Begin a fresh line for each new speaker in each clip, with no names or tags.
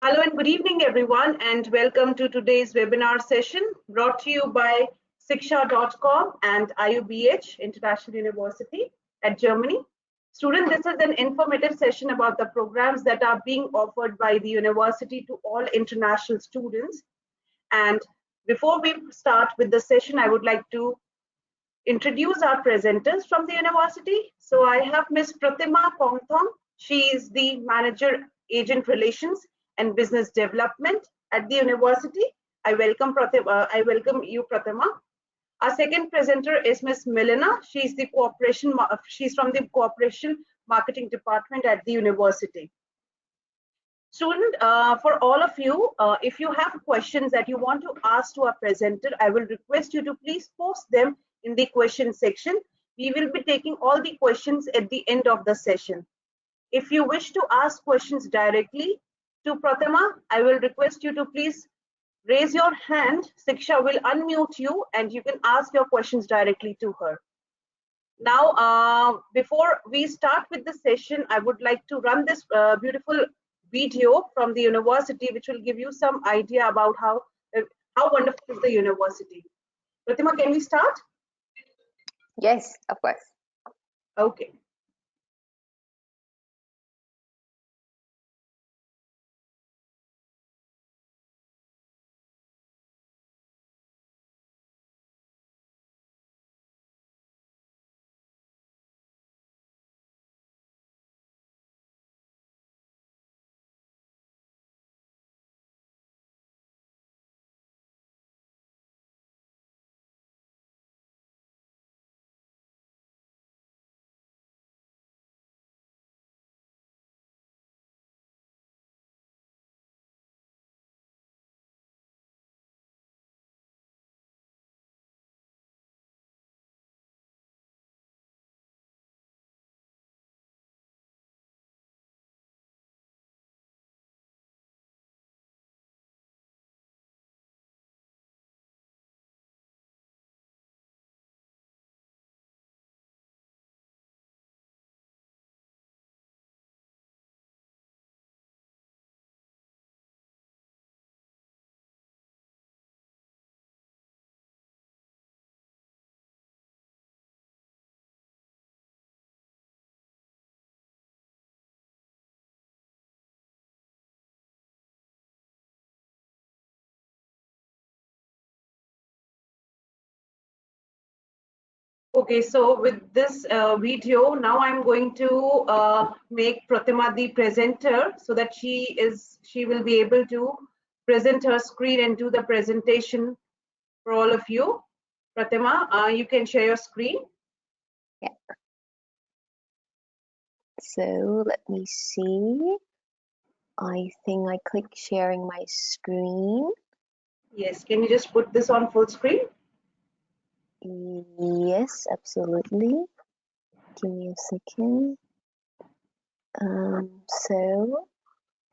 Hello and good evening, everyone, and welcome to today's webinar session brought to you by Shiksha.com and IUBH, International University at Germany. Students, this is an informative session about the programs that are being offered by the university to all international students. And before we start with the session, I would like to introduce our presenters from the university. So I have Ms. Pratima Pongthong. She is the Manager Agent Relations and Business Development at the university. I welcome you, Pratima. Our second presenter is Ms. Milena. She's from the Cooperation Marketing Department at the university. Student, for all of you, if you have questions that you want to ask to our presenter, I will request you to please post them in the question section. We will be taking all the questions at the end of the session. If you wish to ask questions directly to Pratima, I will request you to please raise your hand. Shiksha will unmute you and you can ask your questions directly to her. Now, before we start with the session, I would like to run this beautiful video from the university, which will give you some idea about how wonderful is the university. Pratima, can we start?
Yes, of course.
Okay. Okay, so with this video, now I'm going to make Pratima the presenter so that she will be able to present her screen and do the presentation for all of you. Pratima, you can share your screen.
Yeah. So let me see. I think I click sharing my screen.
Yes, can you just put this on full screen?
Yes, absolutely. Give me a second. So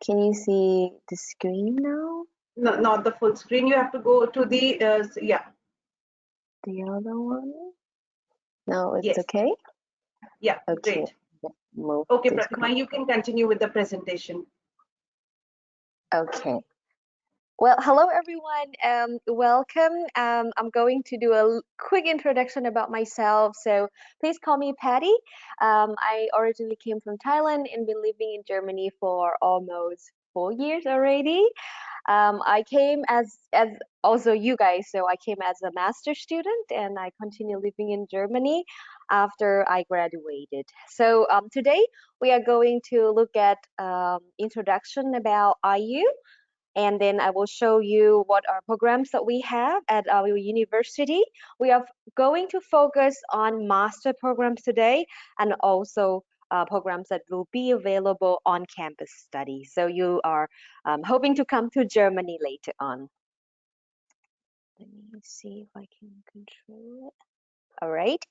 can you see the screen now?
No, not the full screen. You have to go to the yeah.
The other one? No, it's
yes.
okay?
Yeah,
okay.
Great.
Move
Okay, Pratima, you can continue with the presentation.
Okay. Well, hello everyone. Welcome. I'm going to do a quick introduction about myself. So please call me Patty. I originally came from Thailand and been living in Germany for almost 4 years already. I came as also you guys. So I came as a master student and I continue living in Germany after I graduated. So today we are going to look at introduction about IU. And then I will show you what are programs that we have at our university. We are going to focus on master programs today and also programs that will be available on campus study. So you are hoping to come to Germany later on. Let me see if I can control it. All right.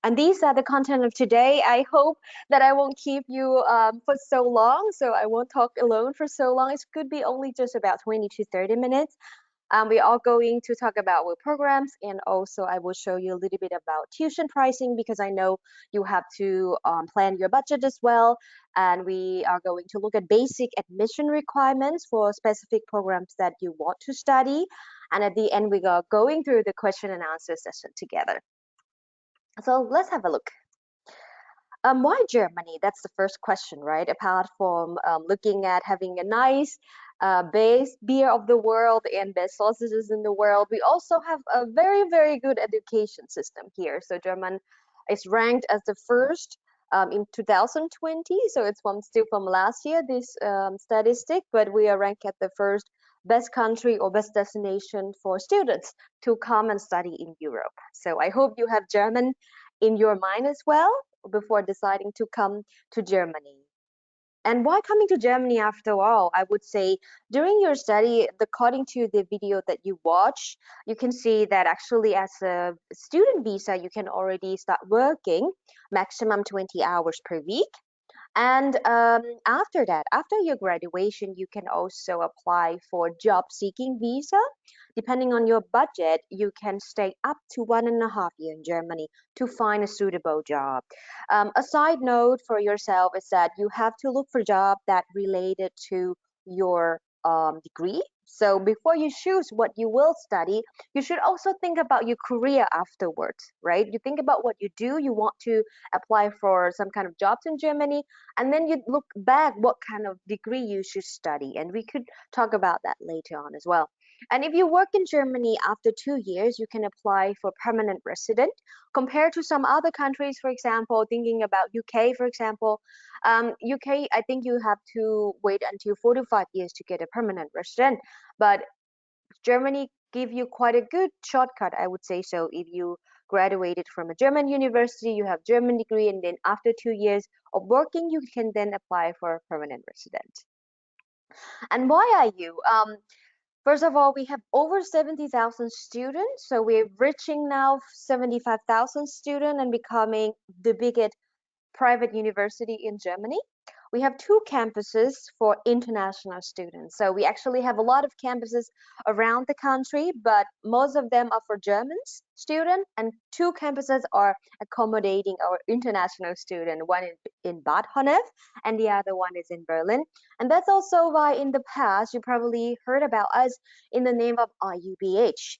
And these are the content of today. I hope that I won't keep you for so long. So I won't talk alone for so long. It could be only just about 20 to 30 minutes. We are going to talk about our programs, and also I will show you a little bit about tuition pricing because I know you have to plan your budget as well. And we are going to look at basic admission requirements for specific programs that you want to study. And at the end, we are going through the question and answer session together. So let's have a look. Why Germany? That's the first question, right? Apart from looking at having a nice base beer of the world and best sausages in the world, we also have a very, very good education system here. So German is ranked as the first in 2020. So it's still from last year, this statistic, but we are ranked at the first best country or best destination for students to come and study in Europe. So I hope you have German in your mind as well before deciding to come to Germany. And why coming to Germany after all? I would say during your study, according to the video that you watch, you can see that actually as a student visa, you can already start working maximum 20 hours per week. And after that, after your graduation, you can also apply for job seeking visa. Depending on your budget, you can stay up to 1.5 years in Germany to find a suitable job. A side note for yourself is that you have to look for job that related to your degree. So before you choose what you will study, you should also think about your career afterwards, right? You think about what you do. You want to apply for some kind of jobs in Germany, and then you look back what kind of degree you should study. And we could talk about that later on as well. And if you work in Germany after 2 years, you can apply for permanent resident. Compared to some other countries, for example, thinking about UK, for example, UK, I think you have to wait until 45 years to get a permanent resident. But Germany give you quite a good shortcut, I would say so. If you graduated from a German university, you have German degree, and then after 2 years of working, you can then apply for a permanent resident. And why are you? First of all, we have over 70,000 students, so we're reaching now 75,000 students and becoming the biggest private university in Germany. We have two campuses for international students. So we actually have a lot of campuses around the country, but most of them are for German students, and two campuses are accommodating our international student, one in Bad Honnef and the other one is in Berlin. And that's also why in the past you probably heard about us in the name of IUBH.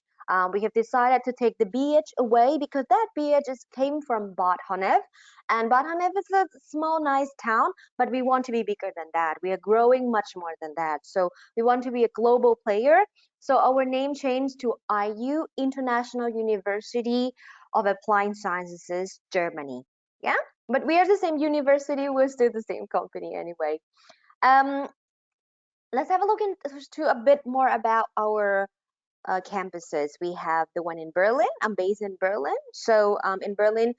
We have decided to take the BH away because that BH came from Bad Honnef, and Bad Honnef is a small, nice town, but we want to be bigger than that. We are growing much more than that. So we want to be a global player. So our name changed to IU, International University of Applied Sciences, Germany. Yeah, but we are the same university. We're still the same company anyway. Um, let's have a look into a bit more about our campuses. We have the one in Berlin. I'm based in Berlin. So in Berlin,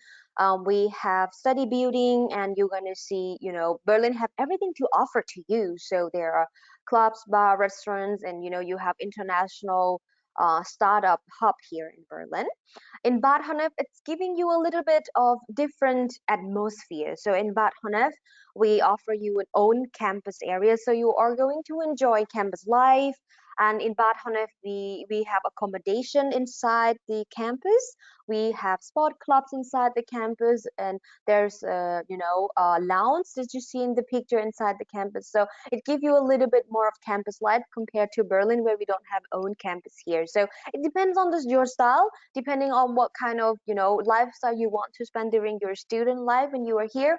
we have study building, and you're going to see, Berlin have everything to offer to you. So there are clubs, bar, restaurants, and, you have international startup hub here in Berlin. In Bad Honnef, it's giving you a little bit of different atmosphere. So in Bad Honnef, we offer you an own campus area. So you are going to enjoy campus life. And in Bad Honnef, we have accommodation inside the campus. We have sport clubs inside the campus, and there's a lounge that you see in the picture inside the campus. So it gives you a little bit more of campus life compared to Berlin, where we don't have own campus here. So it depends on your style, depending on what kind of lifestyle you want to spend during your student life when you are here.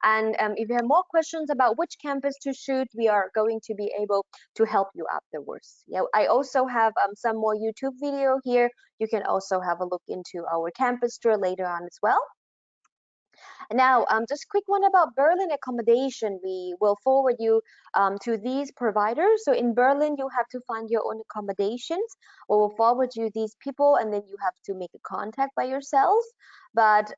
And if you have more questions about which campus to shoot, we are going to be able to help you afterwards. Yeah, I also have some more YouTube video here. You can also have a look into our campus tour later on as well. Now, just quick one about Berlin accommodation. We will forward you to these providers. So in Berlin, you have to find your own accommodations. We will forward you these people, and then you have to make a contact by yourself. But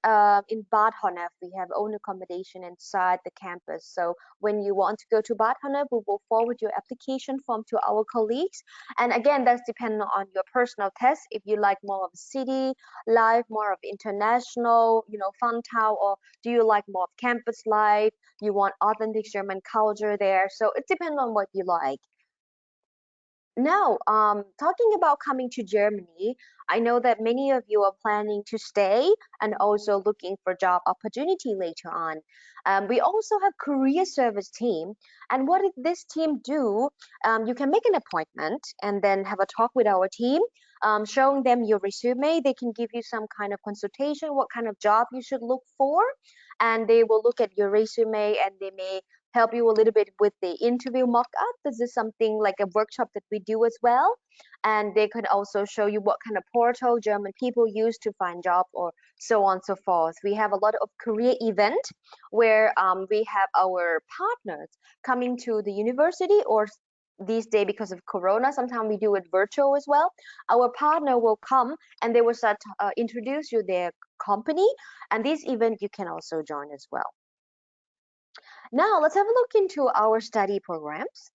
in Bad Honnef, we have own accommodation inside the campus. So when you want to go to Bad Honnef, we will forward your application form to our colleagues. And again, that's dependent on your personal test. If you like more of city life, more of international, fun town, or do you like more of campus life? You want authentic German culture there. So it depends on what you like. Now, talking about coming to Germany, I know that many of you are planning to stay and also looking for job opportunity later on. We also have career service team, and what did this team do? You can make an appointment and then have a talk with our team, showing them your resume. They can give you some kind of consultation, what kind of job you should look for, and they will look at your resume and they may help you a little bit with the interview mock-up. This is something like a workshop that we do as well. And they could also show you what kind of portal German people use to find job or so on and so forth. We have a lot of career event where we have our partners coming to the university or these days because of corona sometimes we do it virtual as well. Our partner will come and they will start introduce you their company, and this event you can also join as well. Now let's have a look into our study programs.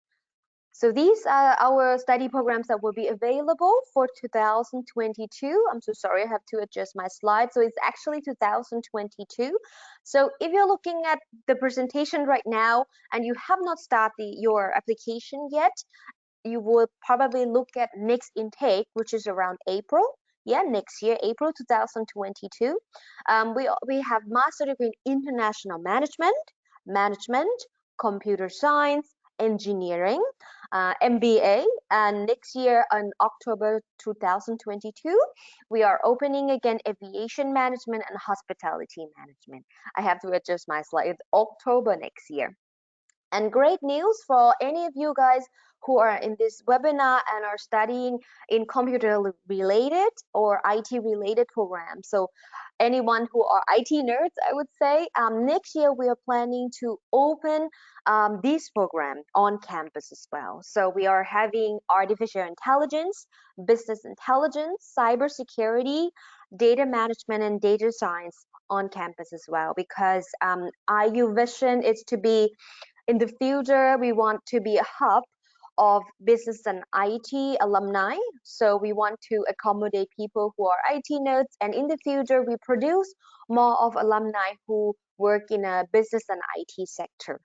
So these are our study programs that will be available for 2022. I'm so sorry, I have to adjust my slide. So it's actually 2022. So if you're looking at the presentation right now and you have not started your application yet, you will probably look at next intake, which is around April. Yeah, next year, April 2022. We have master degree in international management, computer science, engineering, MBA, and next year in October 2022, we are opening again aviation management and hospitality management. I have to adjust my slide. It's October next year. And great news for any of you guys who are in this webinar and are studying in computer related or IT related programs. So anyone who are IT nerds, I would say, next year we are planning to open this program on campus as well. So we are having artificial intelligence, business intelligence, cybersecurity, data management, and data science on campus as well, because IU vision is to be in the future, we want to be a hub of business and IT alumni. So we want to accommodate people who are IT nerds, and in the future, we produce more of alumni who work in a business and IT sector.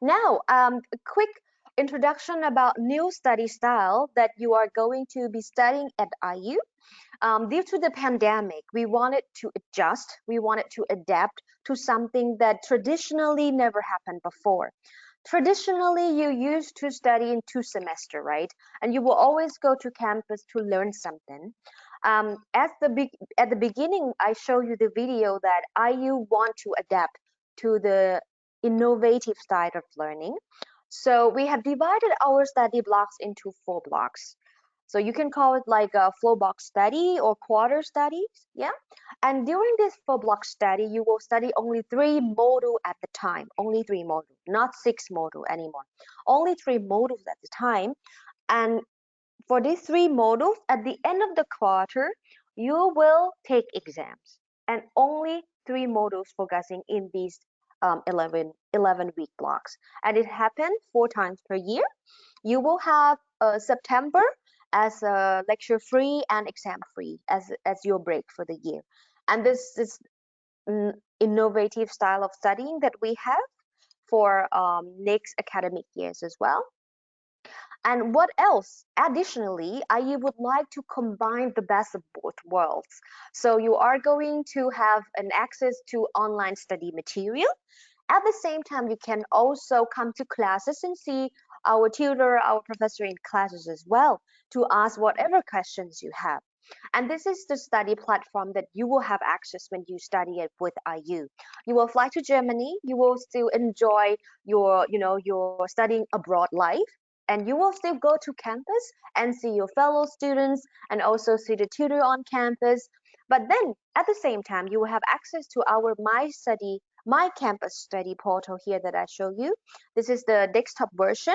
Now, a quick introduction about new study style that you are going to be studying at IU. Due to the pandemic, we wanted to adjust, we wanted to adapt to something that traditionally never happened before. Traditionally, you used to study in 2 semesters, right? And you will always go to campus to learn something. At the beginning, I show you the video that IU want to adapt to the innovative style of learning. So we have divided our study blocks into 4 blocks. So you can call it like a flow block study or quarter studies, yeah? And during this 4 block study, you will study only 3 modules at the time, only 3 modules, not 6 modules anymore, only 3 modules at the time. And for these 3 modules, at the end of the quarter, you will take exams, and only 3 modules focusing in these 11-week blocks. And it happens 4 times per year. You will have September as a lecture free and exam free as your break for the year. And this is innovative style of studying that we have for next academic years as well. And what else? Additionally, I would like to combine the best of both worlds. So you are going to have an access to online study material. At the same time, you can also come to classes and see our tutor, our professor in classes as well to ask whatever questions you have. And this is the study platform that you will have access when you study it with IU. You will fly to Germany, you will still enjoy your studying abroad life, and you will still go to campus and see your fellow students and also see the tutor on campus. But then at the same time, you will have access to our My Campus Study portal here that I show you. This is the desktop version.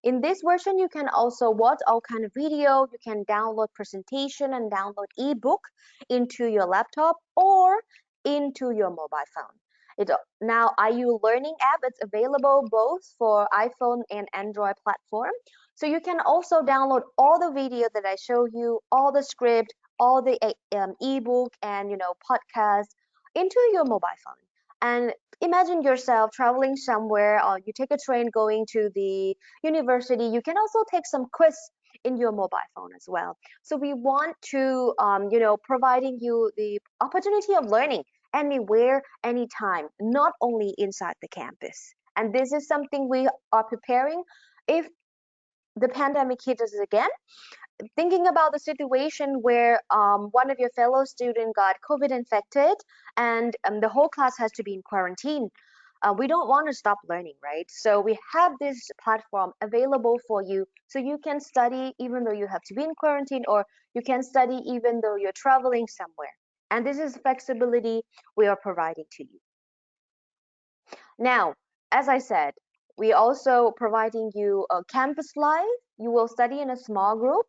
In this version, you can also watch all kind of video. You can download presentation and download ebook into your laptop or into your mobile phone. Now IU Learning app is available both for iPhone and Android platform. So you can also download all the video that I show you, all the script, all the ebook and podcast into your mobile phone. And imagine yourself traveling somewhere, or you take a train going to the university. You can also take some quiz in your mobile phone as well. So we want to, providing you the opportunity of learning anywhere, anytime, not only inside the campus. And this is something we are preparing if the pandemic hits us again. Thinking about the situation where one of your fellow student got COVID infected, and the whole class has to be in quarantine. We don't want to stop learning, right? So we have this platform available for you, so you can study even though you have to be in quarantine, or you can study even though you're traveling somewhere. And this is flexibility we are providing to you. Now, as I said, we also providing you a campus life. You will study in a small group,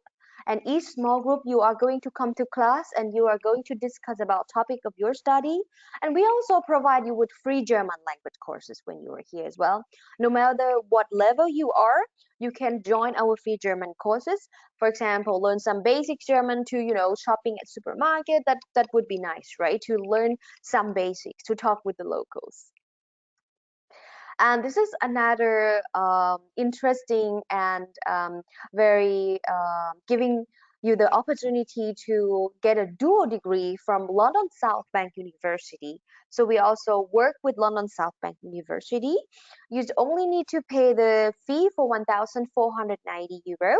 and each small group you are going to come to class and you are going to discuss about topic of your study. And we also provide you with free German language courses when you are here as well. No matter what level you are, you can join our free German courses. For example, learn some basic German to, shopping at supermarket. That would be nice, right? To learn some basics, to talk with the locals. And this is another interesting and very giving you the opportunity to get a dual degree from London South Bank University. So we also work with London South Bank University. You only need to pay the fee for 1,490 euro.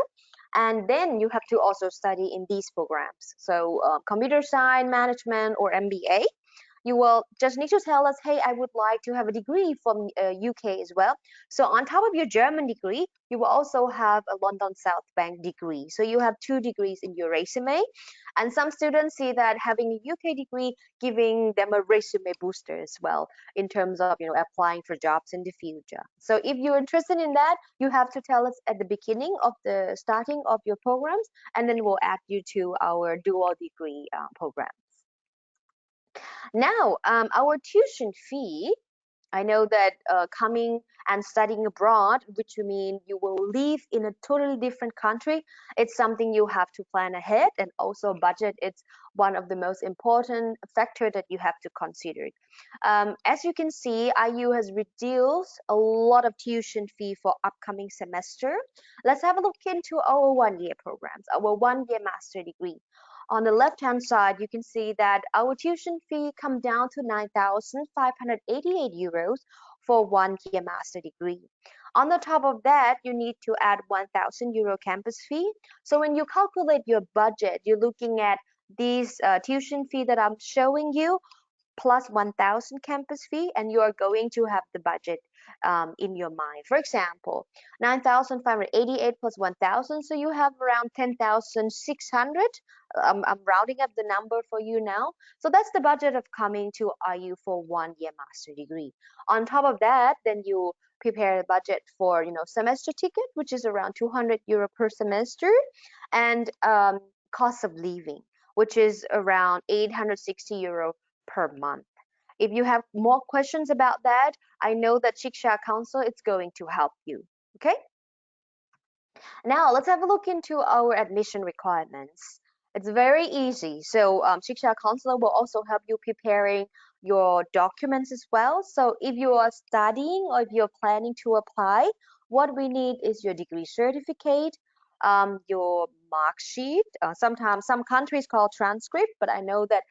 And then you have to also study in these programs. So computer science, management, or MBA. You will just need to tell us, hey, I would like to have a degree from UK as well. So on top of your German degree, you will also have a London South Bank degree. So you have 2 degrees in your resume. And some students see that having a UK degree giving them a resume booster as well in terms of applying for jobs in the future. So if you're interested in that, you have to tell us at the beginning of the starting of your programs, and then we'll add you to our dual degree program. Now, our tuition fee, I know that coming and studying abroad, which you mean you will live in a totally different country, it's something you have to plan ahead, and also budget. It's one of the most important factor that you have to consider. As you can see, IU has reduced a lot of tuition fee for upcoming semester. Let's have a look into our 1-year programs, our 1-year master degree. On the left-hand side, you can see that our tuition fee come down to 9,588 euros for 1-year master degree. On the top of that, you need to add 1,000 euro campus fee. So when you calculate your budget, you're looking at these tuition fee that I'm showing you plus 1,000 campus fee, and you are going to have the budget in your mind. For example, 9,588 plus 1,000, so you have around 10,600. I'm rounding up the number for you now. So that's the budget of coming to IU for 1-year master degree. On top of that, then you prepare a budget for semester ticket, which is around 200 euro per semester, and cost of living, which is around 860 euro per month. If you have more questions about that, I know that Shiksha Council is going to help you. Okay? Now let's have a look into our admission requirements. It's very easy. So Shiksha Counselor will also help you preparing your documents as well. So if you are studying or if you're planning to apply, what we need is your degree certificate, your mark sheet. Sometimes some countries call transcript, but I know that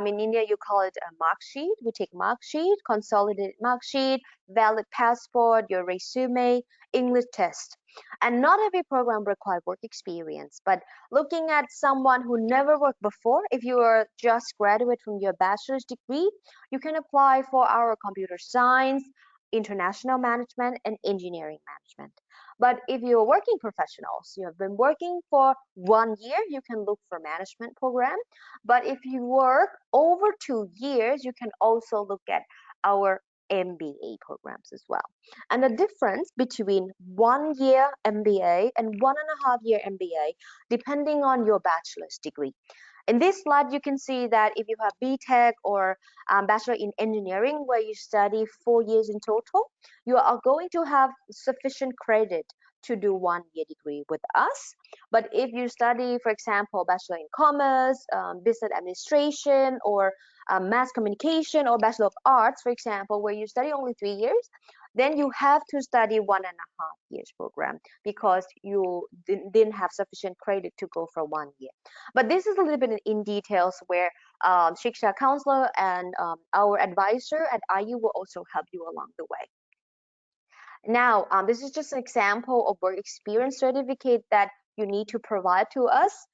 in India you call it a mark sheet. We take mark sheet, consolidated mark sheet, valid passport, your resume, English test. And not every program requires work experience, but looking at someone who never worked before, if you are just graduate from your bachelor's degree, you can apply for our computer science, international management, and engineering management. But if you're working professionals, you have been working for 1 year, you can look for management program. But if you work over 2 years, you can also look at our MBA programs as well. And the difference between 1 year MBA and 1.5 year MBA, depending on your bachelor's degree. In this slide, you can see that if you have BTech or Bachelor in Engineering, where you study 4 years in total, you are going to have sufficient credit to do 1 year degree with us. But if you study, for example, Bachelor in Commerce, Business Administration, or Mass Communication, or Bachelor of Arts, for example, where you study only 3 years, then you have to study 1.5 years program because you didn't have sufficient credit to go for 1 year. But this is a little bit in details where Shiksha counselor and our advisor at IU will also help you along the way. Now, this is just an example of work experience certificate that you need to provide to us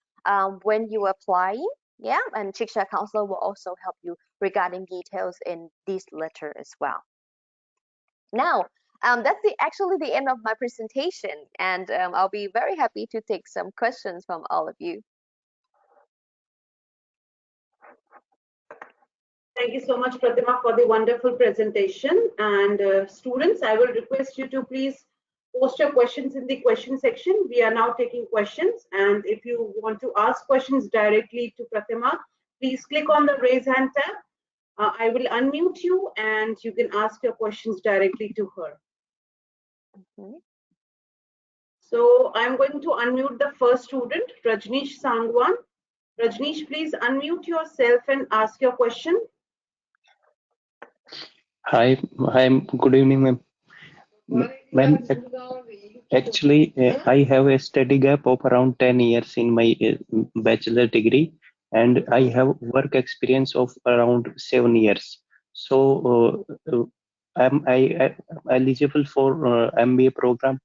when you apply. Yeah, and Shiksha counselor will also help you regarding details in this letter as well. Now, that's actually the end of my presentation, and I'll be very happy to take some questions from all of you.
Thank you so much, Pratima, for the wonderful presentation. And students, I will request you to please post your questions in the question section. We are now taking questions. And if you want to ask questions directly to Pratima, please click on the raise hand tab. I will unmute you and you can ask your questions directly to her. So I'm going to unmute the first student, Rajneesh Sangwan. Rajneesh, please unmute yourself and ask your question.
Hi, good evening, ma'am. Ma'am, actually, I have a study gap of around 10 years in my bachelor degree, and I have work experience of around 7 years. So, am I eligible for MBA program?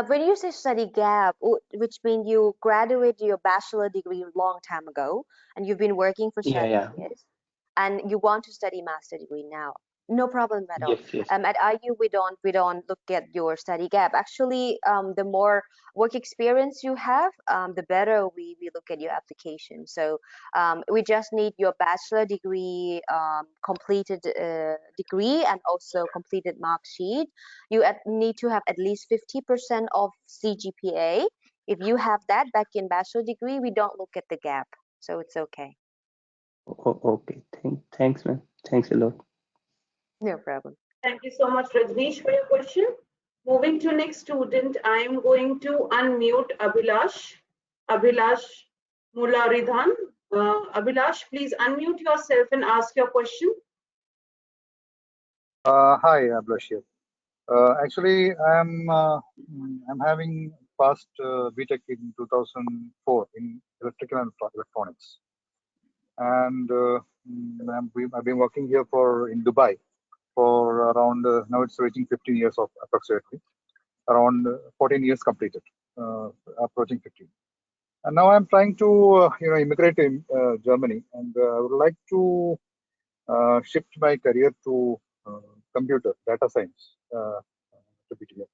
When you say study gap, which means you graduated your bachelor degree a long time ago, and you've been working for 7 years, and you want to study master degree now, no problem at all.
Yes.
At IU, we don't look at your study gap. Actually, the more work experience you have, the better we look at your application. So we just need your bachelor degree, completed degree, and also completed mark sheet. You need to have at least 50% of CGPA. If you have that back in bachelor degree, we don't look at the gap, so it's okay.
Okay, thanks, ma'am. Thanks a lot.
No problem.
Thank you so much, Rajneesh, for your question. Moving to next student, I am going to unmute Abhilash Mularidhan. Abhilash, please unmute yourself and ask your question.
Hi, Abhilash here. Actually, I'm having passed BTech in 2004 in electrical and electronics, and I've been working here in Dubai for around now it's reaching 15 years of approximately around 14 years completed, approaching 15. And now I'm trying to immigrate to Germany, and I would like to shift my career to computer data science to be clear.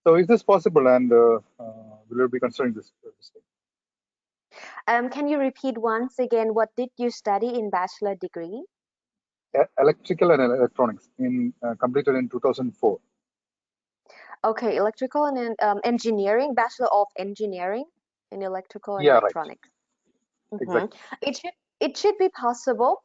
So is this possible, and will you be considering this thing?
Can you repeat once again, what did you study in bachelor degree?
Electrical and electronics completed in 2004.
Okay, electrical and engineering, bachelor of engineering in electrical and electronics.
Right. Exactly.
It should be possible,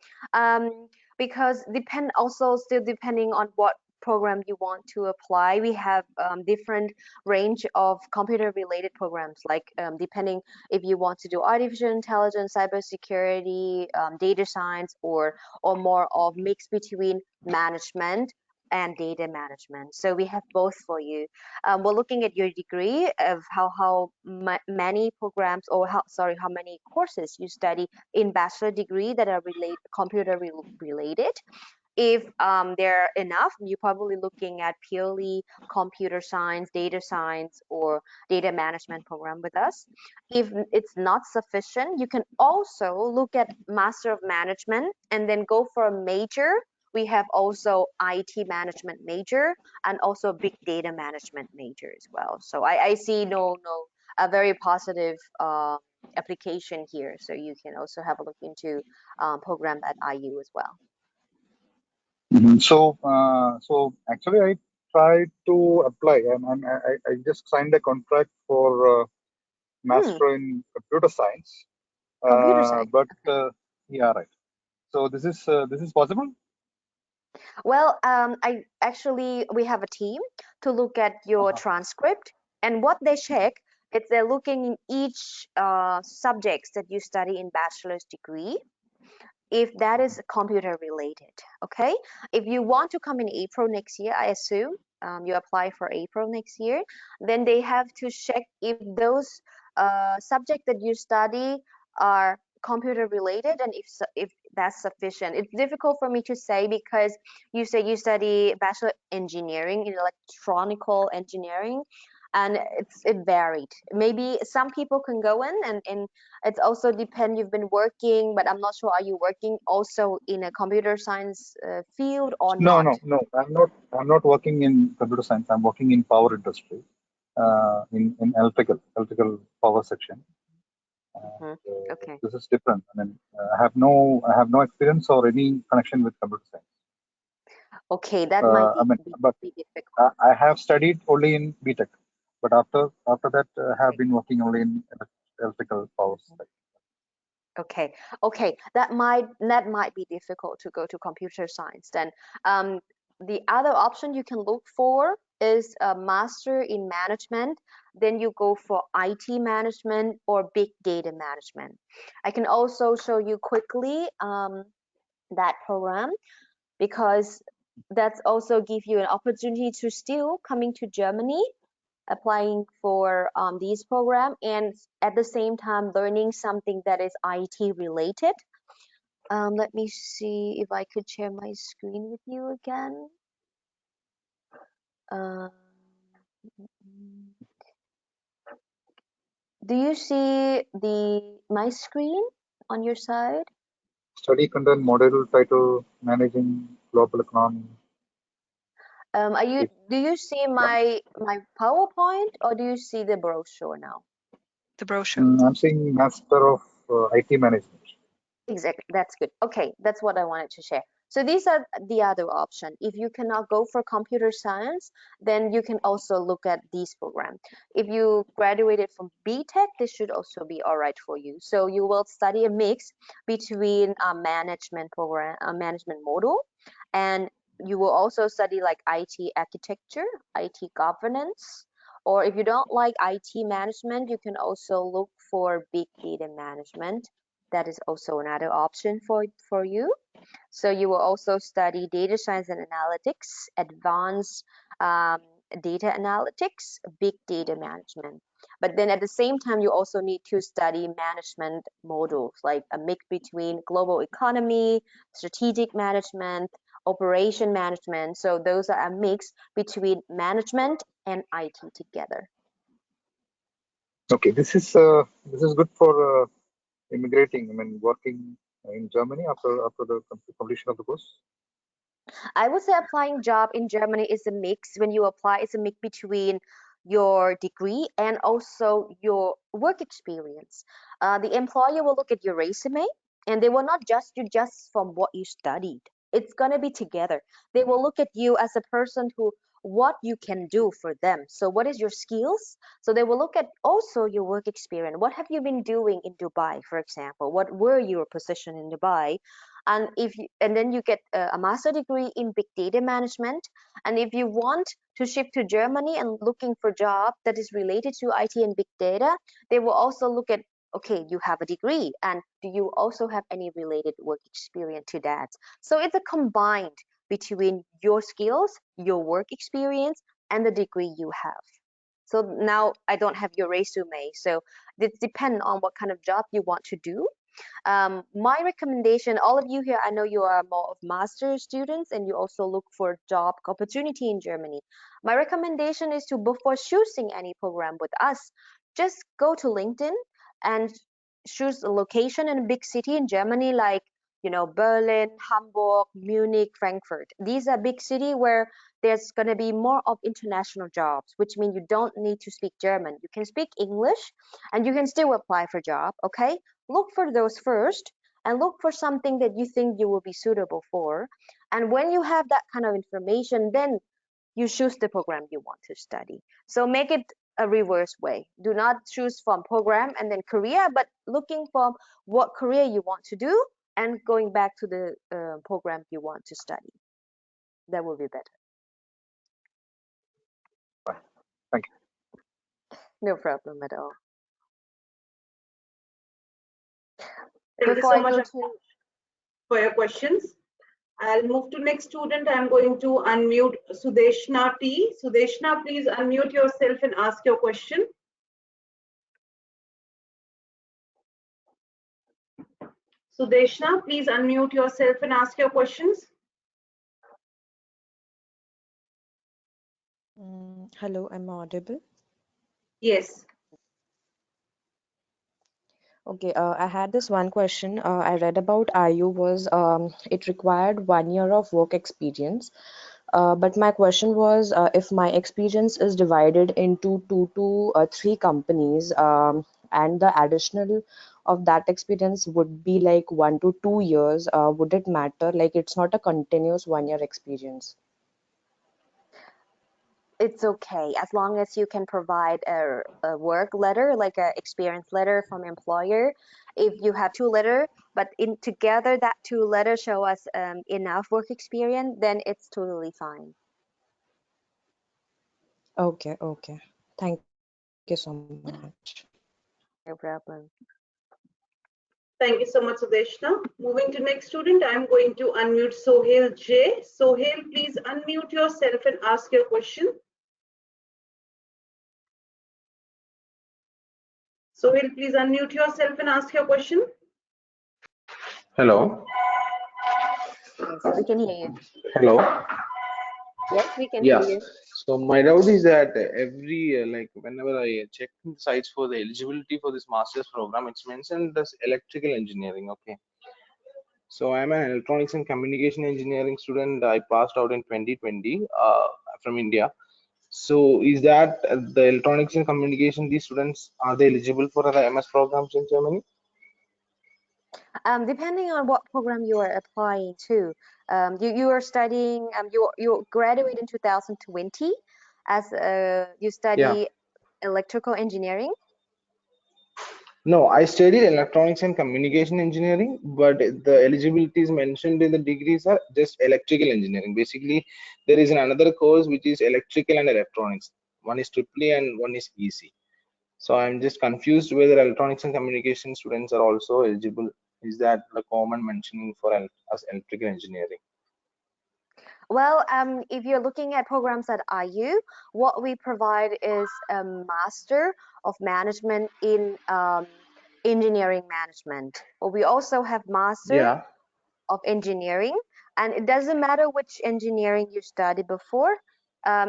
because still depending on what program you want to apply. We have different range of computer related programs, like depending if you want to do artificial intelligence, cybersecurity, data science, or more of mix between management and data management. So we have both for you. We're looking at your degree of how many programs, or how many courses you study in bachelor degree that are computer related. If there are enough, you're probably looking at purely computer science, data science, or data management program with us. If it's not sufficient, you can also look at Master of Management and then go for a major. We have also IT management major and also big data management major as well. So I see a very positive application here. So you can also have a look into program at IU as well.
So actually, I tried to apply, and I just signed a contract for Master in Computer Science,
Computer science.
But yeah, right. So this is possible?
Well, we have a team to look at your
Uh-huh.
transcript, and what they check is they're looking in each subjects that you study in bachelor's degree, if that is computer related. Okay, if you want to come in April next year, I assume you apply for April next year, then they have to check if those subjects that you study are computer related, and if that's sufficient. It's difficult for me to say because you say you study bachelor engineering in electronical engineering, and it varied. Maybe some people can go in, and it's also depend you've been working, but I'm not sure, are you working also in a computer science field or
No,
not?
no, no. I'm not working in computer science. I'm working in power industry, in electrical power section.
Mhm.
And,
Okay.
this is different. I mean, I have no experience or any connection with computer science.
Okay, that might
I mean, but
be difficult.
I have studied only in BTech, but after that, I have
Okay.
been working only in electrical power sector.
Okay, okay, that might be difficult to go to computer science. Then, um, the other option you can look for is a master in management. Then you go for IT management or big data management. I can also show you quickly that program, because that's also give you an opportunity to still coming to Germany, applying for these program, and at the same time learning something that is IT related. Let me see if I could share my screen with you again. Um, do you see my screen on your side?
Study content module title managing global economy.
Do you see my PowerPoint, or do you see the brochure now?
The brochure.
I'm saying Master of IT Management.
Exactly, that's good. Okay, that's what I wanted to share. So these are the other option. If you cannot go for computer science, then you can also look at these programs. If you graduated from BTech, this should also be all right for you. So you will study a mix between a management program, a management model, and you will also study like IT architecture, IT governance, or if you don't like IT management, you can also look for big data management. That is also another option for you. So you will also study data science and analytics, advanced um, data analytics, big data management. But then at the same time, you also need to study management modules, like a mix between global economy, strategic management, operation management. So those are a mix between management and IT together.
Okay, this is good for immigrating. I mean, working in Germany after the completion of the course.
I would say applying job in Germany is a mix. When you apply, it's a mix between your degree and also your work experience. The employer will look at your resume, and they will not judge you just from what you studied. It's gonna be together. They will look at you as a person who what you can do for them. So what is your skills? So they will look at also your work experience. What have you been doing in Dubai, for example? What were your position in Dubai? And then you get a master degree in big data management, and if you want to shift to Germany and looking for job that is related to IT and big data, they will also look at, okay, you have a degree, and do you also have any related work experience to that? So it's a combined between your skills, your work experience, and the degree you have. So now I don't have your resume, so it depends on what kind of job you want to do. My recommendation, all of you here, I know you are more of master students and you also look for job opportunity in Germany. My recommendation is to, before choosing any program with us, just go to LinkedIn and choose a location in a big city in Germany, like Berlin, Hamburg, Munich, Frankfurt. These are big city where there's going to be more of international jobs, which means you don't need to speak German. You can speak English and you can still apply for job, okay? Look for those first and look for something that you think you will be suitable for. And when you have that kind of information, then you choose the program you want to study. So make it a reverse way. Do not choose from program and then career, but looking from what career you want to do and going back to the program you want to study. That will be better.
Thank you.
No problem at all.
Thank you
Before
so
I
much
go to
for your questions. I'll move to next student. I'm going to unmute Sudeshna T. Sudeshna, please unmute yourself and ask your question. Sudeshna, please unmute yourself and ask your questions.
Hello, am I audible?
Yes.
Okay, I had this one question. I read about IU was it required 1 year of work experience. But my question was if my experience is divided into 2 to 3 companies, and the additional of that experience would be like 1 to 2 years, would it matter? Like it's not a continuous 1 year experience.
it's okay as long as you can provide a work letter, like a experience letter from employer. If you have 2 letter, but in together that 2 letters show us enough work experience, then it's totally fine.
Okay, okay. Thank you so much.
No problem.
Thank you so much, Sudeshna. Moving to next student, I'm going to unmute Sohail J. Sohail, please unmute yourself and ask your question. Sohail, please unmute yourself and ask your question.
Hello.
Yes, we can hear you.
Hello.
Yes, we can hear
Yeah.
you.
So my doubt is that every like whenever I check the sites for the eligibility for this master's program, it's mentioned as electrical engineering. Okay. So I'm an electronics and communication engineering student. I passed out in 2020 from India. So is that the electronics and communication? These students are they eligible for the MS programs in Germany?
Depending on what program you are applying to, you are studying, you graduate in 2020 as you
Yeah.
study electrical engineering.
No, I studied electronics and communication engineering, but the eligibilities mentioned in the degrees are just electrical engineering. Basically, there is another course which is electrical and electronics. One is triple E and one is EC. So I'm just confused whether electronics and communication students are also eligible. Is that the common mentioning for as electrical engineering?
Well, if you're looking at programs at IU, what we provide is a Master of Management in Engineering Management. But we also have Master
Yeah.
of Engineering, and it doesn't matter which engineering you studied before.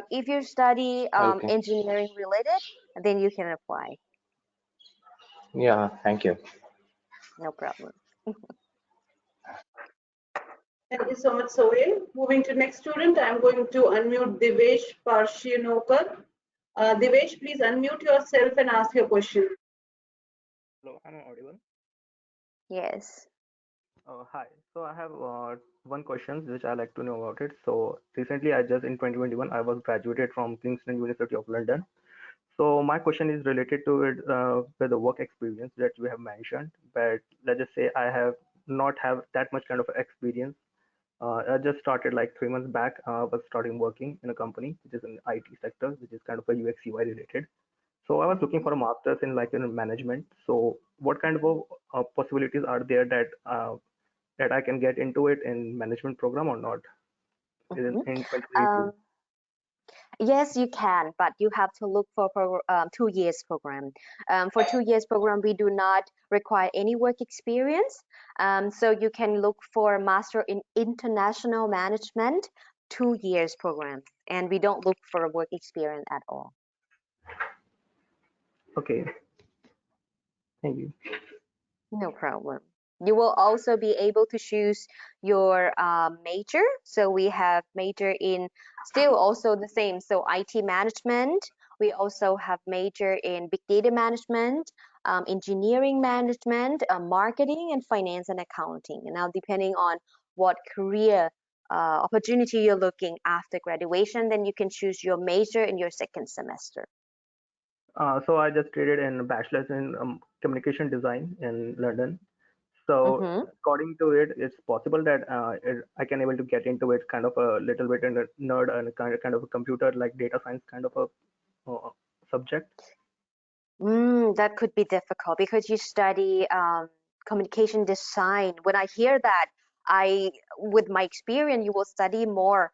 If you study
Okay.
engineering related, then you can apply.
Yeah. Thank you.
No problem.
Thank you so much, Sohail. Moving to next student, I'm going to unmute Divesh Parshinokar. Divesh, please unmute yourself and ask your question.
Hello, am I audible?
Yes.
Hi. So I have one question which I like to know about it. So recently, I just in 2021, I was graduated from Kingston University of London. So my question is related to it with the work experience that you have mentioned. But let's just say I have not have that much kind of experience. I just started like 3 months back. Was starting working in a company which is in the IT sector, which is kind of a UX UI related. So I was looking for a master's in like management. So what kind of possibilities are there that I can get into it in management program or not
Mhm.
in 2022?
Yes, you can, but you have to look for 2 years program. For 2 years program, we do not require any work experience. So you can look for Master in International Management 2 years program, and we don't look for work experience at all.
Okay, thank you.
No problem. You will also be able to choose your major. So we have major in still also the same. So IT management. We also have major in big data management, engineering management, marketing, and finance and accounting. And now, depending on what career opportunity you're looking after graduation, then you can choose your major in your second semester.
So I just did in bachelor's in communication design in London. So according to it, it's possible that I can able to get into it kind of a little bit in a nerd and kind of a computer like data science kind of a subject.
That could be difficult because you study communication design. When I hear that, with my experience, you will study more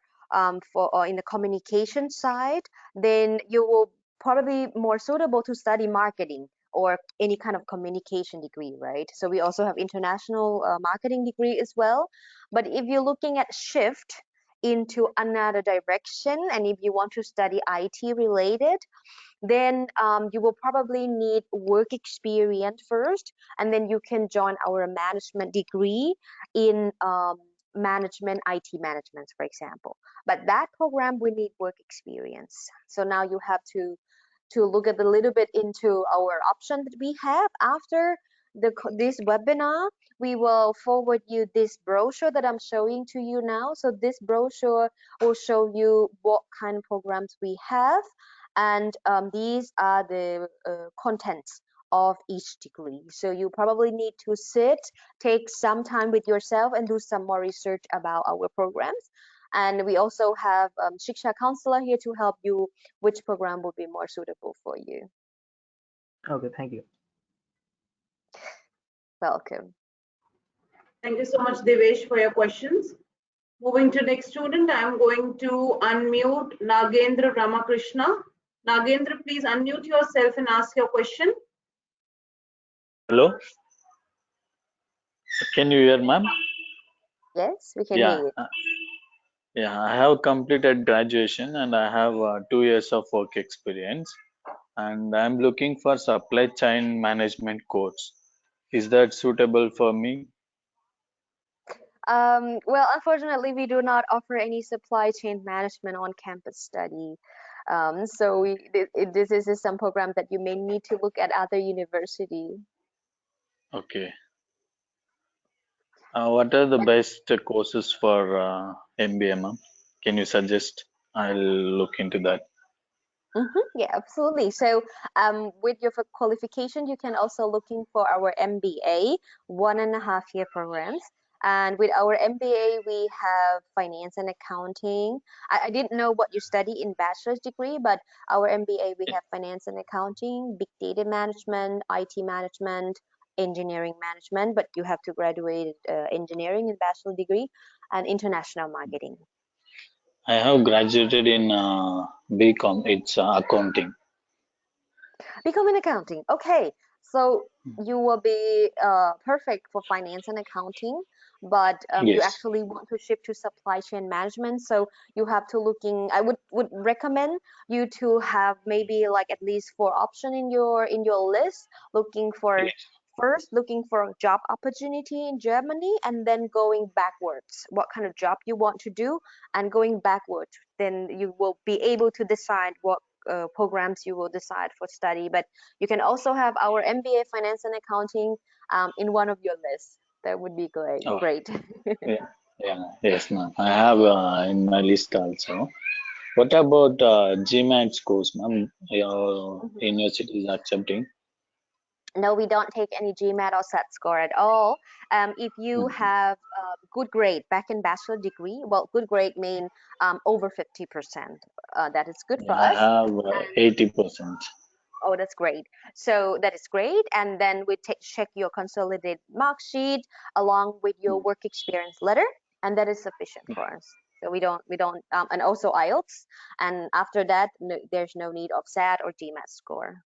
for in the communication side. Then you will probably more suitable to study marketing or any kind of communication degree, right? So we also have international marketing degree as well. But if you're looking at shift into another direction, and if you want to study IT related, then you will probably need work experience first, and then you can join our management degree in management, IT management, for example. But that program we need work experience. So now you have to look at a little bit into our option that we have after this webinar. We will forward you this brochure that I'm showing to you now. So this brochure will show you what kind of programs we have, and these are the contents of each degree. So you probably need to take some time with yourself and do some more research about our programs. And we also have Shiksha counselor here to help you which program will be more suitable for you.
Okay, thank you.
Welcome.
Thank you so much, Devesh, for your questions. Moving to next student, I am going to unmute Nagendra Ramakrishna. Nagendra, please unmute yourself and ask your question.
Hello, can you hear, ma'am?
Yes, we can hear you.
Yeah, I have completed graduation and I have 2 years of work experience, and I'm looking for supply chain management course. Is that suitable for me?
Well, unfortunately, we do not offer any supply chain management on campus study. So this is some program that you may need to look at other university.
Okay. What are the best courses for MBA, ma'am? Can you suggest? I'll look into that.
Yeah, absolutely. So with your qualification, you can also looking for our MBA 1.5 year programs. And with our MBA, we have finance and accounting. I didn't know what you study in bachelor's degree, but our MBA, we have finance and accounting, big data management, IT management, engineering management, but you have to graduate engineering in bachelor degree, and international marketing.
I have graduated in BCom. It's accounting.
Become an accounting. Okay, so you will be perfect for finance and accounting, but you
Yes.
actually want to shift to supply chain management. So you have to looking. I would recommend you to have maybe like at least 4 option in your list. Looking for a job opportunity in Germany, and then going backwards. What kind of job you want to do, and going backwards, then you will be able to decide what programs you will decide for study. But you can also have our MBA Finance and Accounting in one of your lists. That would be great.
Oh,
Great.
yes, ma'am. I have in my list also. What about GMAT scores, ma'am? Your university is accepting.
No, we don't take any GMAT or SAT score at all. If you have good grade back in bachelor degree, well, good grade mean over 50%. That is good for
I
us.
have 80%.
Oh, that's great. So that is great. And then we check your consolidated mark sheet along with your work experience letter, and that is sufficient for us. So we don't, and also IELTS. And after that, no, there's no need of SAT or GMAT score.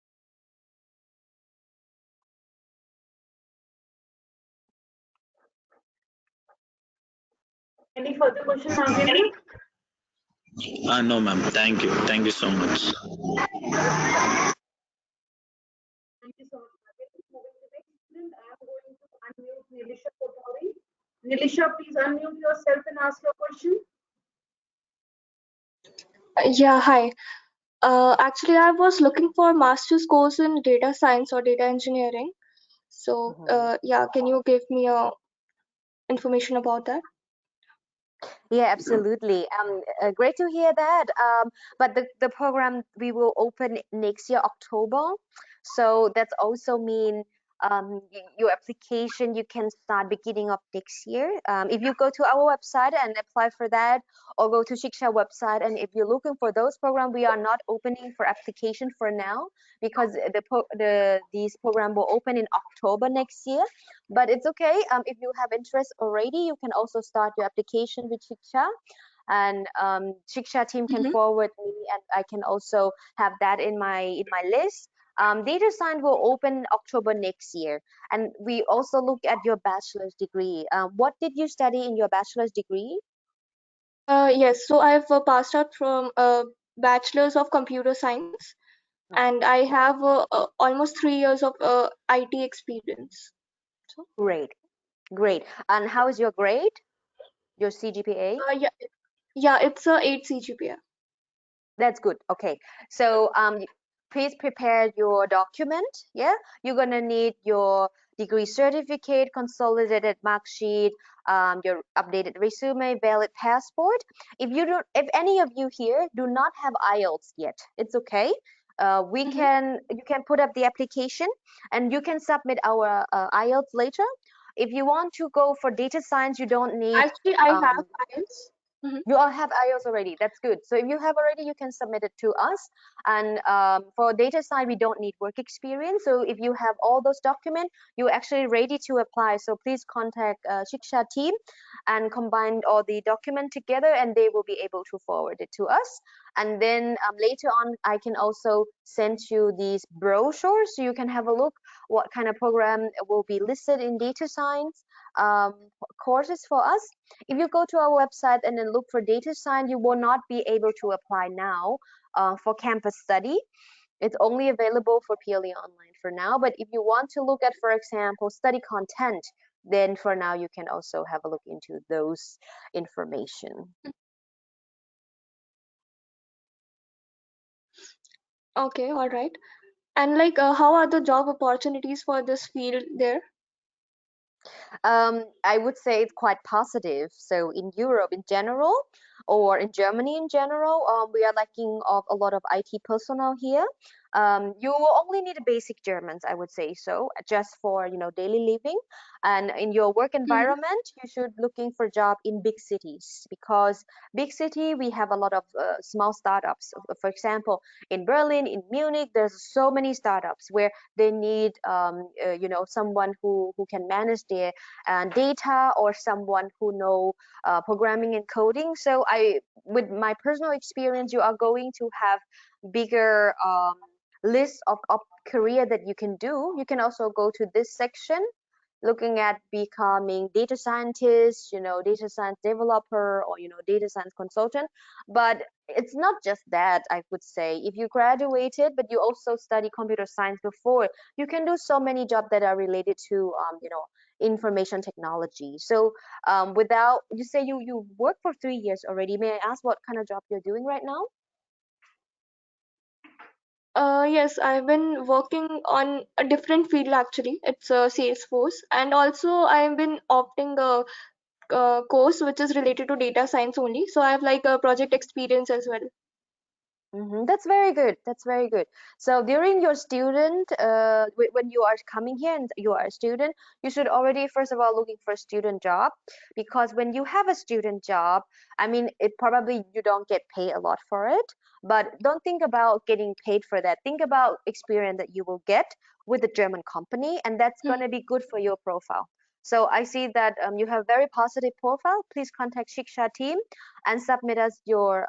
Any further question, Nagendra?
No, ma'am. Thank you. Thank you so much.
Thank you so much, Nagendra. Moving to next student, I am going to unmute Nilisha Kothari. Nilisha, please unmute yourself and ask your question.
Yeah, hi. Actually, I was looking for master's course in data science or data engineering. So, yeah, can you give me information about that?
Yeah, absolutely. Great to hear that. But the program we will open next year, October. So that's also mean your application you can start beginning of next year. If you go to our website and apply for that, or go to Shiksha website, and if you're looking for those programs, we are not opening for application for now because these program will open in October next year. But it's okay. If you have interest already, you can also start your application with Shiksha, and Shiksha team can
Mhm.
forward me, and I can also have that in my list. Data science will open October next year, and we also look at your bachelor's degree. What did you study in your bachelor's degree?
Yes, so I've passed out from Bachelor's of Computer Science,
Oh,
and I have almost 3 years of IT experience. So,
great, great. And how is your grade? Your CGPA?
yeah, yeah, it's a 8 CGPA.
That's good. Okay. So please prepare your document. Yeah. You're gonna need your degree certificate, consolidated mark sheet, your updated resume, valid passport. If any of you here do not have IELTS yet, it's okay.
Mhm.
You can put up the application and you can submit our IELTS later. If you want to go for data science, you don't need
Actually, I have
um,
IELTS. Mhm.
you all have iOS already. That's good. So if you have already, you can submit it to us. And for data side, we don't need work experience. So if you have all those documents, you're actually ready to apply. So please contact Shiksha team and combine all the document together, and they will be able to forward it to us. And then later on, I can also send you these brochures so you can have a look what kind of program will be listed in data science um, courses for us. If you go to our website and then look for data science, you will not be able to apply now for campus study. It's only available for purely online for now. But if you want to look at, for example, study content, then for now you can also have a look into those information.
Okay, all right. And like, how are the job opportunities for this field there?
I would say it's quite positive. So in Europe in general, or in Germany in general, we are lacking of a lot of IT personnel here. You will only need a basic Germans, I would say so, just for daily living. And in your work
Mhm.
environment, you should looking for job in big cities because big city we have a lot of small startups. For example, in Berlin, in Munich, there's so many startups where they need someone who can manage their data or someone who know programming and coding. So with my personal experience, you are going to have bigger list of career that you can do. You can also go to this section looking at becoming data scientist, data science developer, or data science consultant. But it's not just that. I would say if you graduated but you also study computer science before, you can do so many jobs that are related to information technology. So without you say you work for 3 years already, may I ask what kind of job you're doing right now?
Yes, I've been working on a different field actually. It's Salesforce, and also I've been opting a course which is related to data science only. So I have like a project experience as well.
That's very good. That's very good. So during your student, when you are coming here and you are a student, you should already first of all looking for a student job, because when you have a student job, I mean, it probably you don't get paid a lot for it, but don't think about getting paid for that. Think about experience that you will get with a German company, and that's
Hmm.
gonna be good for your profile. So I see that you have very positive profile. Please contact Shiksha team and submit us your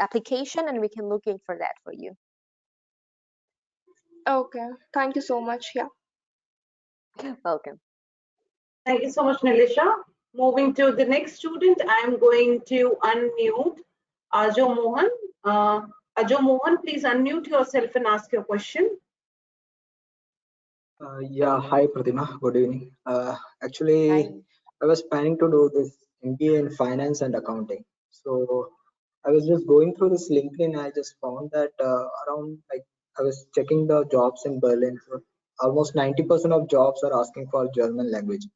application, and we can look in for that for you.
Okay, thank you so much. Yeah.
Welcome.
Thank you so much, Nilisha. Moving to the next student, I am going to unmute Ajo Mohan. Ajo Mohan, please unmute yourself and ask your question.
Yeah, hi Pratima, good evening.
Hi.
Actually, I was planning to do this MBA in finance and accounting. So I was just going through this LinkedIn. I just found that around like I was checking the jobs in Berlin. So almost 90% of jobs are asking for German language.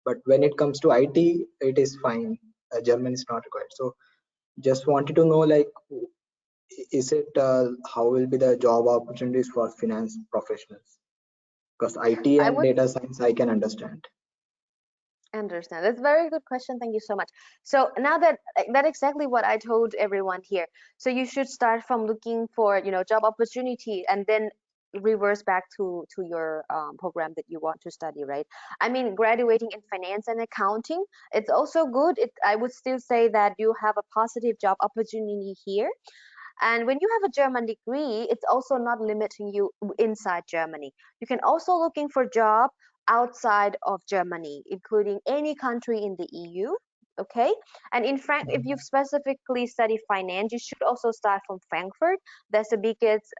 But when it comes to IT, it is fine. German is not required. So just wanted to know, like, is it how will be the job opportunities for finance professionals? Because IT
I
and
would
data science I can understand.
understand. That's a very good question. Thank you so much. So now that's exactly what I told everyone here. So you should start from looking for, job opportunity and then reverse back to your program that you want to study, right? I mean, graduating in finance and accounting, it's also good. I would still say that you have a positive job opportunity here. And when you have a German degree, it's also not limiting you inside Germany. You can also looking for job outside of Germany, including any country in the EU. Okay, and in Frank, if you've specifically studied finance, you should also start from Frankfurt. That's the biggest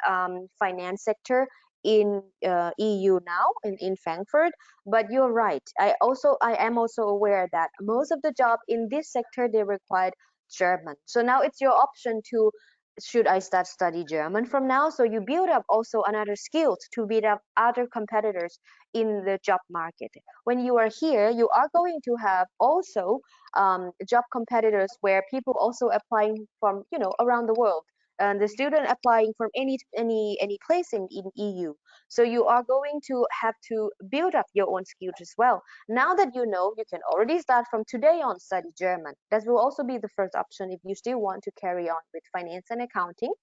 finance sector in EU now in Frankfurt. But you're right. I am also aware that most of the job in this sector they require German. So now it's your option to should I start study German from now? So you build up also another skills to beat up other competitors in the job market. When you are here, you are going to have also job competitors where people also applying from around the world. And the student applying from any place in EU. So you are going to have to build up your own skills as well. Now that you know, you can already start from today on study German. That will also be the first option if you still want to carry on with finance and accounting,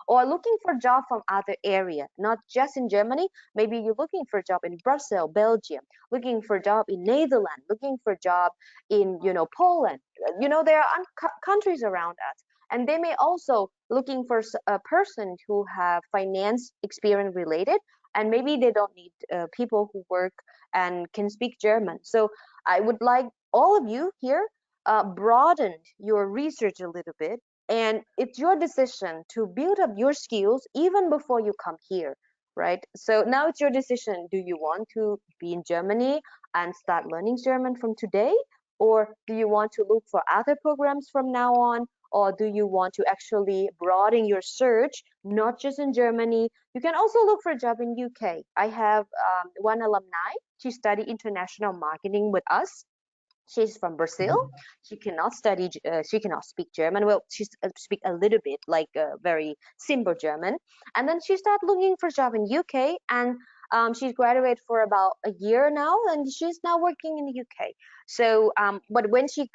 or looking for job from other area, not just in Germany. Maybe you're looking for a job in Brussels, Belgium, looking for a job in Netherlands, looking for a job in Poland. There are countries around us, and they may also looking for a person who have finance experience related, and maybe they don't need people who work and can speak German. So I would like all of you here broaden your research a little bit, and it's your decision to build up your skills even before you come here, right? So now it's your decision. Do you want to be in Germany and start learning German from today, or do you want to look for other programs from now on? Or do you want to actually broaden your search, not just in Germany? You can also look for a job in UK. I have one alumni. She studied international marketing with us. She's from Brazil. She cannot study. She cannot speak German. Well, she speak a little bit, like very simple German. And then she started looking for a job in UK, and she's graduated for about a year now, and she's now working in the UK. So, but when she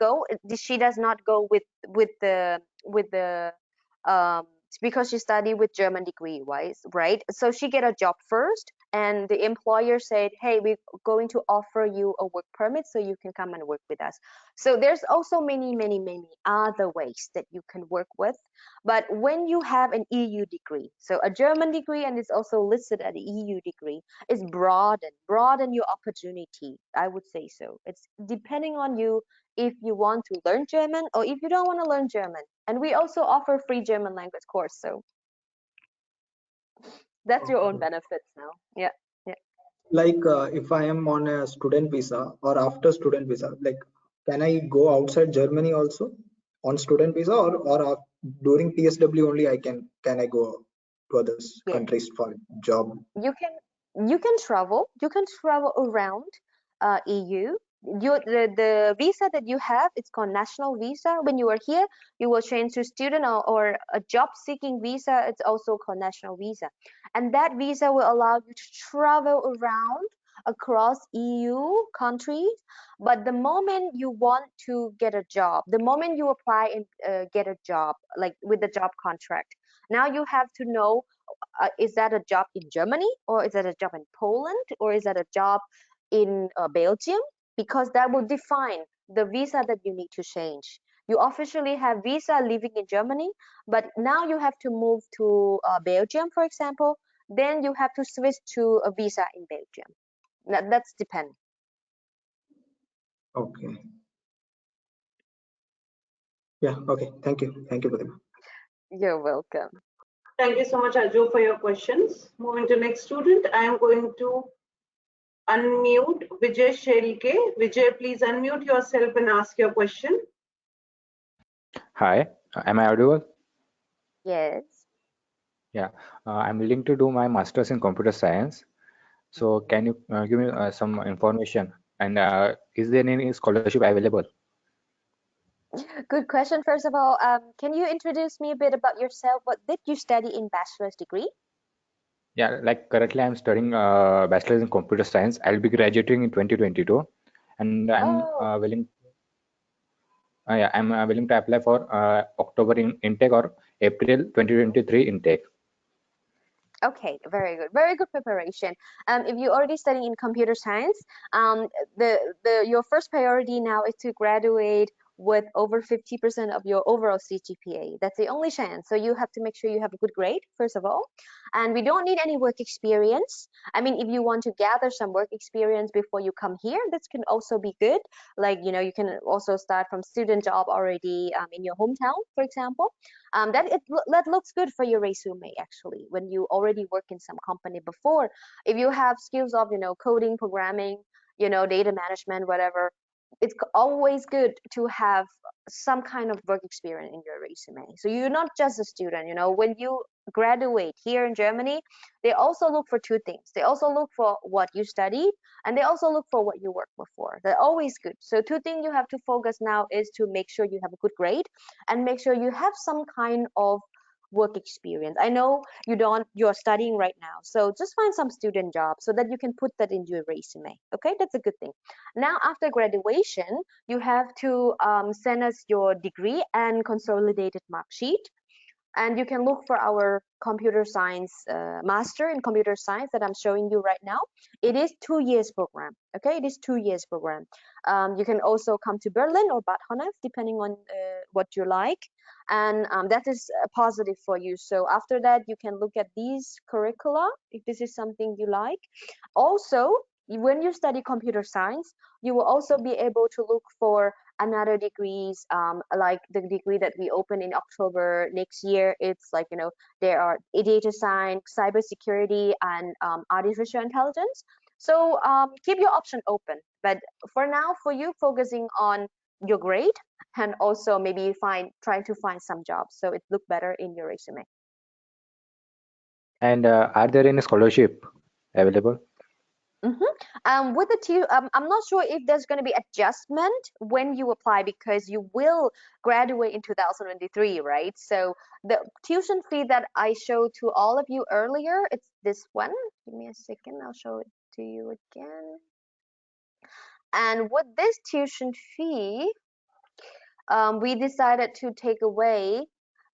does not go with the because she studied with German degree wise, right? So she get a job first, and the employer said, "Hey, we're going to offer you a work permit so you can come and work with us." So there's also many, many, many other ways that you can work with. But when you have an EU degree, so a German degree, and it's also listed as an EU degree, is broaden your opportunity. I would say so. It's depending on you if you want to learn German or if you don't want to learn German. And we also offer free German language course, so that's your own
Okay.
benefits now. Yeah, yeah.
Like if I am on a student visa or after student visa, like can I go outside Germany also on student visa, or during PSW only can I go to other
Yeah.
countries for job?
You can travel around EU. The visa that you have, it's called national visa. When you are here, you will change to student or a job seeking visa. It's also called national visa, and that visa will allow you to travel around across EU countries. But the moment you want to get a job, the moment you apply and get a job, like with the job contract, now you have to know, is that a job in Germany, or is that a job in Poland, or is that a job in Belgium? Because that will define the visa that you need to change. You officially have visa living in Germany, but now you have to move to Belgium, for example. Then you have to switch to a visa in Belgium. That's depend.
Okay. Yeah. Okay. Thank you. Thank you, Pratima.
You're welcome.
Thank you so much, Ajo, for your questions. Moving to next student, I am going to unmute Vijay Shelke. Vijay, please unmute yourself and ask your question.
Hi, am I audible?
Yes.
Yeah, I'm willing to do my master's in computer science. So can you give me some information? And is there any scholarship available?
Good question. First of all, can you introduce me a bit about yourself? What did you study in bachelor's degree?
Yeah, like currently I'm studying bachelor's in computer science. I'll be graduating in 2022, and
Oh,
I'm willing to apply for October intake or April 2023 intake.
okay, very good preparation. If you're already studying in computer science, your first priority now is to graduate with over 50% of your overall CGPA. That's the only chance. So you have to make sure you have a good grade, first of all. And we don't need any work experience. I mean, if you want to gather some work experience before you come here, this can also be good. Like, you can also start from student job already in your hometown, for example. That looks good for your resume actually when you already work in some company before. If you have skills of coding, programming, data management, whatever, it's always good to have some kind of work experience in your resume. So you're not just a student. When you graduate here in Germany, they also look for two things. They also look for what you studied, and they also look for what you worked before. They're always good. So two things you have to focus now is to make sure you have a good grade and make sure you have some kind of work experience. I know you're studying right now, so just find some student job so that you can put that into your resume. Okay, that's a good thing. Now after graduation, you have to send us your degree and consolidated mark sheet, and you can look for our computer science master in computer science that I'm showing you right now. It is 2 years program. Okay, it is 2 years program. You can also come to Berlin or Bad Honnef depending on what you like, and that is positive for you. So after that you can look at these curricula if this is something you like. Also, when you study computer science, you will also be able to look for another degrees, like the degree that we open in October next year. It's like, there are data science, cybersecurity, and artificial intelligence. So keep your option open. But for now, for you, focusing on your grade and also maybe try to find some jobs so it look better in your resume.
And are there any scholarship available?
With the I'm not sure if there's going to be adjustment when you apply because you will graduate in 2023, right? So the tuition fee that I showed to all of you earlier, it's this one. Give me a second, I'll show it to you again. And with this tuition fee, we decided to take away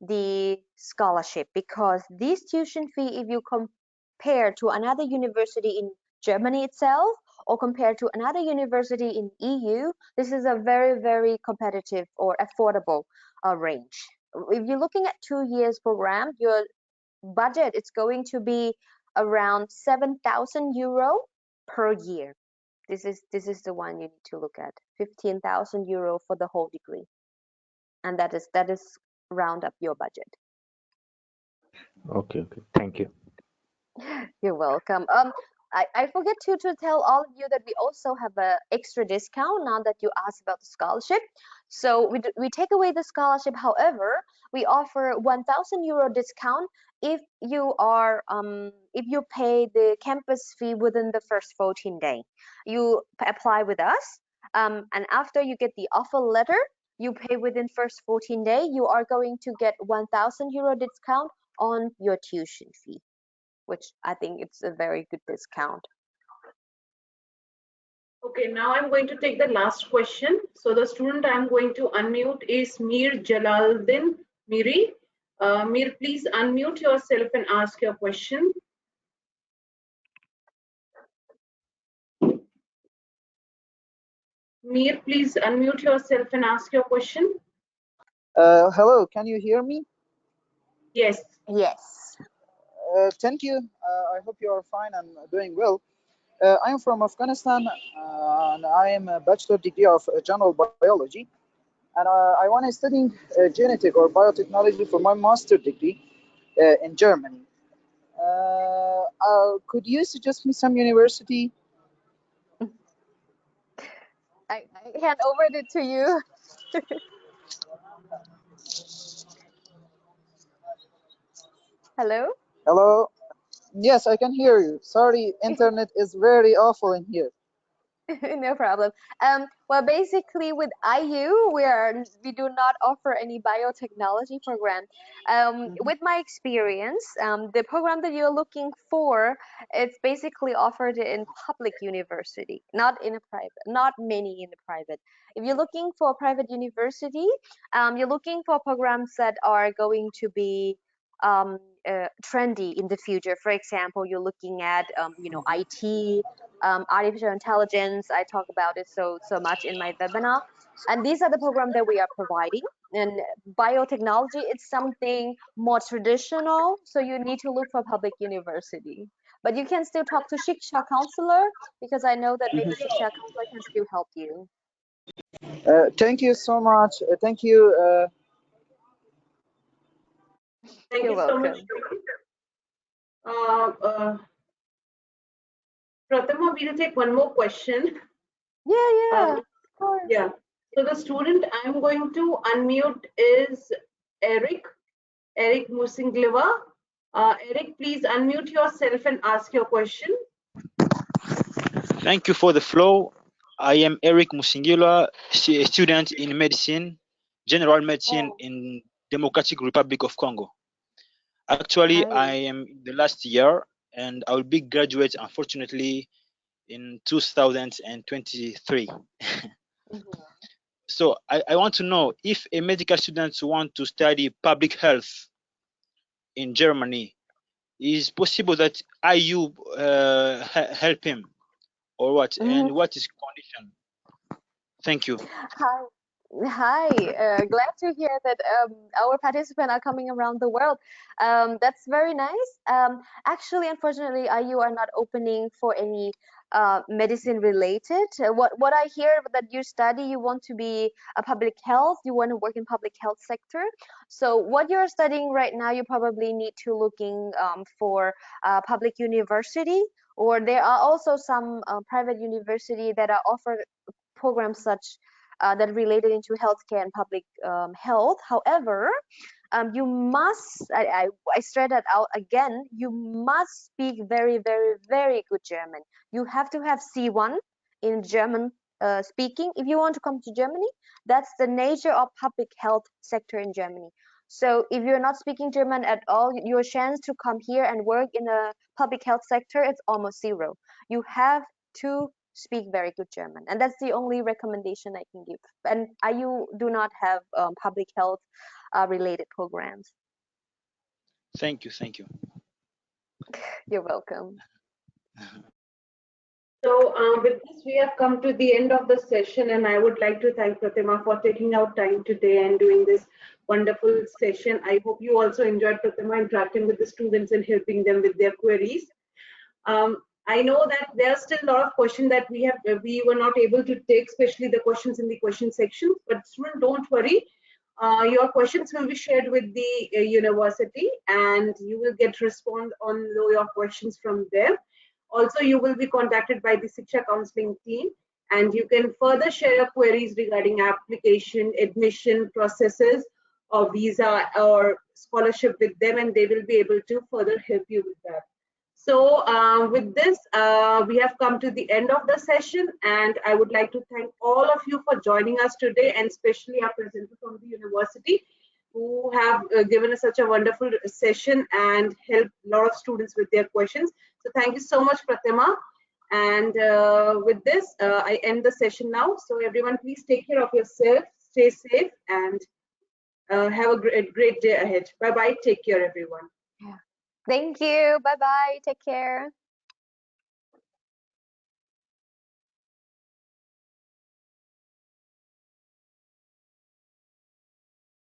the scholarship because this tuition fee, if you compare to another university in Germany itself or compared to another university in EU, this is a very competitive or affordable range. If you're looking at 2 years program, your budget is going to be around 7,000 euro per year. This is the one you need to look at. 15,000 euro for the whole degree, and that is round up your budget.
Okay, thank you.
You're welcome. I forget to tell all of you that we also have a extra discount now that you asked about the scholarship. So we take away the scholarship. However, we offer 1,000 euro discount if you pay the campus fee within the first 14 days. You apply with us, and after you get the offer letter, you pay within first 14 days. You are going to get 1,000 euro discount on your tuition fee, which I think it's a very good discount.
Okay, now I'm going to take the last question. So the student I'm going to unmute is Mir Jalaluddin Miri. Mir, please unmute yourself and ask your question. Mir, please unmute yourself and ask your question.
Hello, can you hear me?
Yes.
Yes.
Thank you. I hope you are fine and doing well. I am from Afghanistan and I am a bachelor degree of general biology. And I want to study genetic or biotechnology for my master degree in Germany. Could you suggest me some university?
I hand over it to you. Hello?
Hello? Yes, I can hear you. Sorry, internet is very awful in here.
No problem. Well, basically with IU, we do not offer any biotechnology program. With my experience, the program that you're looking for, it's basically offered in public university, not in a private, not many in the private. If you're looking for a private university, you're looking for programs that are going to be trendy in the future. For example, you're looking at IT, artificial intelligence. I talk about it so much in my webinar, and these are the programs that we are providing. And biotechnology, it's something more traditional, so you need to look for public university. But you can still talk to Shiksha counselor, because I know that maybe Shiksha counselor can still help you.
Thank you so much. Thank you.
Thank
You're
you so much. Prathama, we'll take one more question.
Yeah, of course.
Yeah. So the student I'm going to unmute is Eric Musingleva. Eric, please unmute yourself and ask your question.
Thank you for the flow. I am Eric Musingila, a student in medicine, general medicine in Democratic Republic of Congo. Actually, I am in the last year and I will be graduate, unfortunately, in 2023. So I want to know if a medical student want to study public health in Germany, is possible that IU help him or what? And what is condition? Thank you.
Hi, glad to hear that our participants are coming around the world. That's very nice. Actually, unfortunately, IU are not opening for any medicine related. What I hear that you study, you want to be a public health, you want to work in public health sector. So what you're studying right now, you probably need to looking for public university, or there are also some private university that are offered programs such that related into healthcare and public health. However, you must, I stress that out again, you must speak very, very, very good German. You have to have C1 in German speaking. If you want to come to Germany, that's the nature of public health sector in Germany. So if you're not speaking German at all, your chance to come here and work in the public health sector, it's almost zero. You have to speak very good German, and that's the only recommendation I can give. And IU do not have public health related programs.
Thank you. Thank you.
You're welcome.
So with this, we have come to the end of the session, and I would like to thank Pratima for taking out time today and doing this wonderful session. I hope you also enjoyed, Pratima, interacting with the students and helping them with their queries. I know that there are still a lot of questions that we were not able to take, especially the questions in the question section. But students, don't worry. Your questions will be shared with the university, and you will get response on your questions from there. Also, you will be contacted by the Shiksha counseling team, and you can further share your queries regarding application, admission processes, or visa or scholarship with them, and they will be able to further help you with that. So with this, we have come to the end of the session, and I would like to thank all of you for joining us today, and especially our presenter from the university, who have given us such a wonderful session and helped a lot of students with their questions. So thank you so much, Pratima. And with this, I end the session now. So everyone, please take care of yourself, stay safe, and have a great day ahead. Bye-bye. Take care, everyone.
Thank you. Bye-bye. Take care.